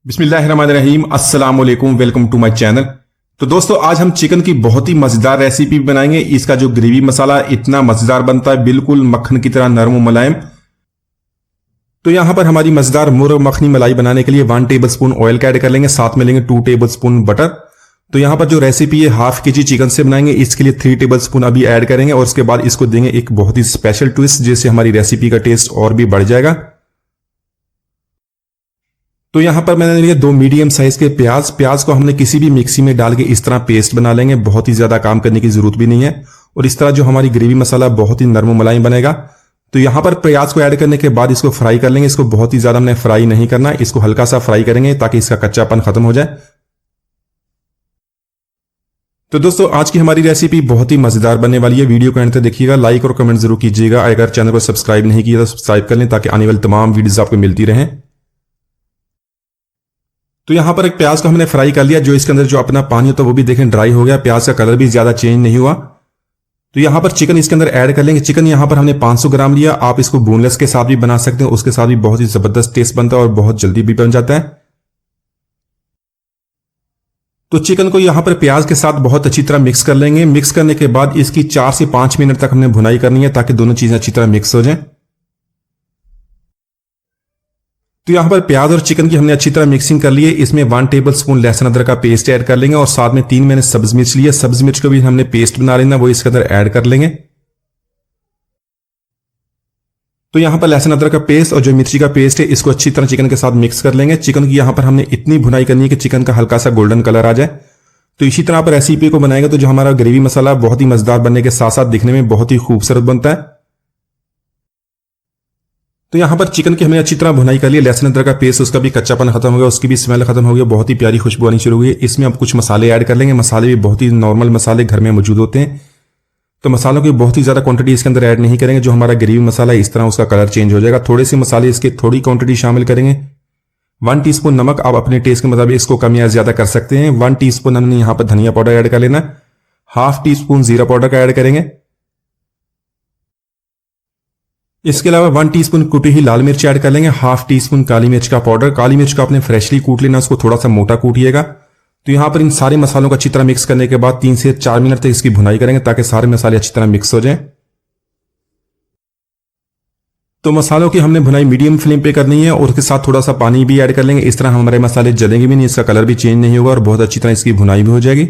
बिस्मिल्लाहिर्रहमानिर्रहीम, अस्सलाम वालेकुम, वेलकम टू माय चैनल। तो दोस्तों, आज हम चिकन की बहुत ही मजेदार रेसिपी बनाएंगे। इसका जो ग्रेवी मसाला इतना मजेदार बनता है, बिल्कुल मक्खन की तरह नरम मुलायम। तो यहां पर हमारी मजेदार मुर्ग मखनी मलाई बनाने के लिए 1 टेबल स्पून ऑयल का ऐड कर लेंगे, साथ में लेंगे 2 टेबल स्पून बटर। तो यहां पर जो रेसिपी है हाफ केजी चिकन से बनाएंगे, इसके लिए 3 टेबल स्पून अभी ऐड करेंगे और उसके बाद इसको देंगे एक बहुत ही स्पेशल ट्विस्ट, जिससे हमारी रेसिपी का टेस्ट और भी बढ़ जाएगा। तो यहां पर मैंने लिए 2 मीडियम साइज के प्याज को हमने किसी भी मिक्सी में डाल के इस तरह पेस्ट बना लेंगे। बहुत ही ज्यादा काम करने की जरूरत भी नहीं है और इस तरह जो हमारी ग्रेवी मसाला बहुत ही नरम मुलायम बनेगा। तो यहां पर प्याज को ऐड करने के बाद इसको फ्राई कर लेंगे। इसको बहुत ही ज्यादा हमने फ्राई नहीं करना, इसको हल्का सा फ्राई करेंगे ताकि इसका कच्चापन खत्म हो जाए। तो दोस्तों, आज की हमारी रेसिपी बहुत ही मजेदार बनने वाली है। वीडियो को एंड तक देखिएगा, लाइक और कमेंट जरूर कीजिएगा। अगर चैनल को सब्सक्राइब नहीं किया तो सब्सक्राइब कर लें ताकि आने वाली तमाम वीडियोस आपको मिलती रहें। तो यहां पर एक प्याज को हमने फ्राई कर लिया, जो इसके अंदर जो अपना पानी होता है वो भी देखें ड्राई हो गया, प्याज का कलर भी ज्यादा चेंज नहीं हुआ। तो यहां पर चिकन इसके अंदर ऐड कर लेंगे। चिकन यहां पर हमने 500 ग्राम लिया। आप इसको बोनलेस के साथ भी बना सकते हैं, उसके साथ भी बहुत ही जबरदस्त टेस्ट बनता है और बहुत जल्दी भी बन जाता है। तो चिकन को यहां पर प्याज के साथ बहुत अच्छी तरह मिक्स कर लेंगे। मिक्स करने के बाद इसकी 4 से 5 मिनट तक हमने भुनाई करनी है ताकि दोनों चीजें अच्छी तरह मिक्स हो जाएं। तो यहां पर प्याज और चिकन की हमने अच्छी तरह मिक्सिंग कर ली है। इसमें 1 टेबल स्पून लहसुन अदरक का पेस्ट ऐड कर लेंगे और साथ में 3 मैंने सब्ज मिर्च लिया। सब्ज मिर्च को भी हमने पेस्ट बना लेना, वो इसके अंदर ऐड कर लेंगे। तो यहां पर लहसुन अदरक का पेस्ट और जो मिर्ची का पेस्ट है इसको अच्छी तरह चिकन के साथ मिक्स कर लेंगे। चिकन की यहां पर हमने इतनी भुनाई करनी है कि चिकन का हल्का सा गोल्डन कलर आ जाए। तो इसी तरह आप रेसिपी को बनाएंगे तो जो हमारा ग्रेवी मसाला बहुत ही मजेदार बनने के साथ साथ दिखने में बहुत ही खूबसूरत बनता है। तो यहां पर चिकन की हमने अच्छी तरह भुनाई कर ली। लहसुन अदरक का पेस्ट उसका भी कच्चापन खत्म हो गया, उसकी भी स्मेल खत्म हो गई, बहुत ही प्यारी खुशबू आनी शुरू हुई है। इसमें अब कुछ मसाले ऐड कर लेंगे। मसाले भी बहुत ही नॉर्मल मसाले घर में मौजूद होते हैं, तो मसालों की बहुत ही ज्यादा क्वांटिटी इसके अंदर ऐड नहीं करेंगे। जो हमारा ग्रेवी मसाला है इस तरह उसका कलर चेंज हो जाएगा। थोड़े से मसाले इसके थोड़ी क्वांटिटी शामिल करेंगे। 1 टीस्पून नमक, आप अपने टेस्ट के मुताबिक इसको कम या ज्यादा कर सकते हैं। 1 टीस्पून हमने यहां पर धनिया पाउडर ऐड कर लेना। हाफ टी स्पून जीरा पाउडर का ऐड करेंगे। इसके अलावा 1 टीस्पून कुटी हुई लाल मिर्च ऐड कर लेंगे। हाफ टी स्पून काली मिर्च का पाउडर। काली मिर्च को आपने फ्रेशली कूट लेना, उसको थोड़ा सा मोटा कूटिएगा। तो यहां पर इन सारे मसालों को अच्छी तरह मिक्स करने के बाद 3 से 4 मिनट तक इसकी भुनाई करेंगे ताकि सारे मसाले अच्छी तरह मिक्स हो जाएं। तो मसालों की हमने भुनाई मीडियम फ्लेम पे करनी है और उसके साथ थोड़ा सा पानी भी ऐड कर लेंगे। इस तरह हमारे मसाले जलेंगे भी नहीं, इसका कलर भी चेंज नहीं होगा और बहुत अच्छी तरह इसकी भुनाई भी हो जाएगी।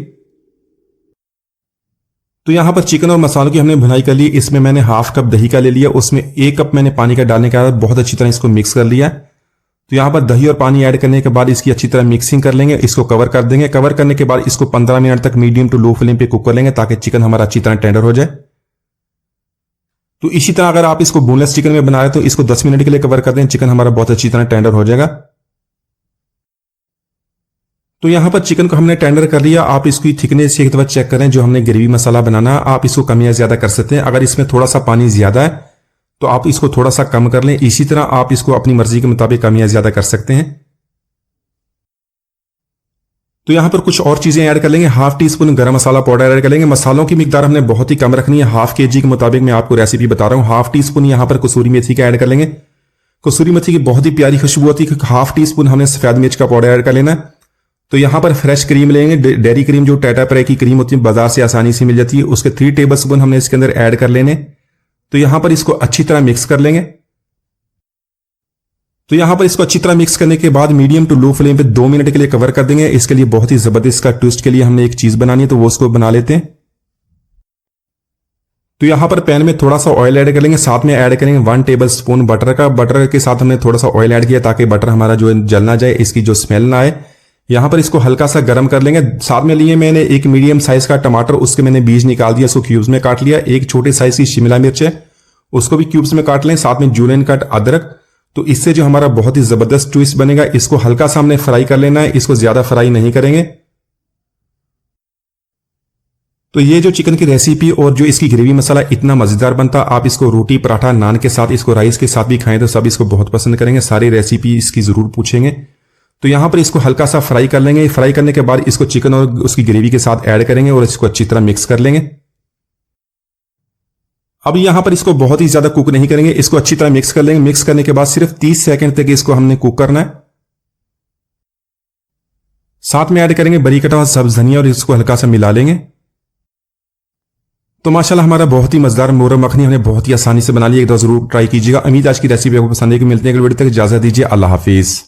तो यहां पर चिकन और मसालों की हमने भुनाई कर ली। इसमें मैंने हाफ कप दही का ले लिया, उसमें 1 कप मैंने पानी का डालने के बाद बहुत अच्छी तरह इसको मिक्स कर लिया। तो यहां पर दही और पानी ऐड करने के बाद इसकी अच्छी तरह मिक्सिंग कर लेंगे। इसको कवर कर देंगे। कवर करने के बाद इसको 15 मिनट तक मीडियम टू लो फ्लेम पे कुक कर लेंगे ताकि चिकन हमारा अच्छी तरह टेंडर हो जाए। तो इसी तरह अगर आप इसको बोनलेस चिकन में बना रहे तो इसको 10 मिनट के लिए कवर कर दें, चिकन हमारा बहुत अच्छी तरह टेंडर हो जाएगा। तो यहां पर चिकन को हमने टेंडर कर लिया। आप इसकी थिकनेस एक दफा चेक करें। जो हमने ग्रेवी मसाला बनाना है आप इसको कम या ज्यादा कर सकते हैं। अगर इसमें थोड़ा सा पानी ज्यादा है तो आप इसको थोड़ा सा कम कर लें। इसी तरह आप इसको अपनी मर्जी के मुताबिक कम या ज्यादा कर सकते हैं। तो यहां पर कुछ और चीजें ऐड कर लेंगे। हाफ टी स्पून गरम मसाला पाउडर ऐड कर लेंगे। मसालों की मिकदार हमने बहुत ही कम रखनी है। हाफ केजी के मुताबिक मैं आपको रेसिपी बता रहा हूं। हाफ टी स्पून यहां पर कसूरी मेथी का ऐड कर लेंगे। कसूरी मेथी की बहुत ही प्यारी खुशबू होती है। हाफ टी स्पून हमने सफेद मिर्च का पाउडर ऐड कर लेना है। तो यहां पर फ्रेश क्रीम लेंगे, डेयरी क्रीम जो टाटा प्रे की क्रीम होती है, बाजार से आसानी से मिल जाती है, उसके 3 टेबल स्पून हमने इसके अंदर ऐड कर लेने। तो यहां पर इसको अच्छी तरह मिक्स कर लेंगे। तो यहां पर इसको अच्छी तरह मिक्स करने के बाद मीडियम टू लो फ्लेम पे 2 मिनट के लिए कवर कर देंगे। इसके लिए बहुत ही जबरदस्त का ट्विस्ट के लिए हमने एक चीज बनानी है, तो वो उसको बना लेते हैं। तो यहां पर पैन में थोड़ा सा ऑयल ऐड कर लेंगे, साथ में ऐड करेंगे 1 टेबल स्पून बटर का। बटर के साथ हमने थोड़ा सा ऑयल ऐड किया ताकि बटर हमारा जो जल ना जाए, इसकी जो स्मेल ना आए। यहां पर इसको हल्का सा गर्म कर लेंगे। साथ में लिए मैंने एक मीडियम साइज का टमाटर, उसके मैंने बीज निकाल दिया, उसको क्यूब्स में काट लिया। एक छोटे साइज की शिमला मिर्च है, उसको भी क्यूब्स में काट लें। साथ में जूलियन कट अदरक। तो इससे जो हमारा बहुत ही जबरदस्त ट्विस्ट बनेगा। इसको हल्का सा हमने फ्राई कर लेना है, इसको ज्यादा फ्राई नहीं करेंगे। तो ये जो चिकन की रेसिपी और जो इसकी ग्रेवी मसाला इतना मजेदार बनता, आप इसको रोटी पराठा नान के साथ, इसको राइस के साथ भी खाएं तो सब इसको बहुत पसंद करेंगे। सारी रेसिपी इसकी जरूर पूछेंगे। तो यहां पर इसको हल्का सा फ्राई कर लेंगे। फ्राई करने के बाद इसको चिकन और उसकी ग्रेवी के साथ ऐड करेंगे और इसको अच्छी तरह मिक्स कर लेंगे। अब यहां पर इसको बहुत ही ज्यादा कुक नहीं करेंगे, इसको अच्छी तरह मिक्स कर लेंगे। मिक्स करने के बाद सिर्फ 30 सेकंड तक इसको हमने कुक करना है। साथ में ऐड करेंगे बरी कटा हुआ सब्ज धनिया और इसको हल्का सा मिला लेंगे। तो माशाल्लाह हमारा बहुत ही मजेदार मोहर्रम मखनी हमने बहुत ही आसानी से बना लिया। एक बार जरूर ट्राई कीजिएगा। उम्मीद आज की रेसिपी आपको पसंद है। कि मिलते हैं अगली वीडियो तक, इजाजत दीजिए। अल्लाह हाफिज।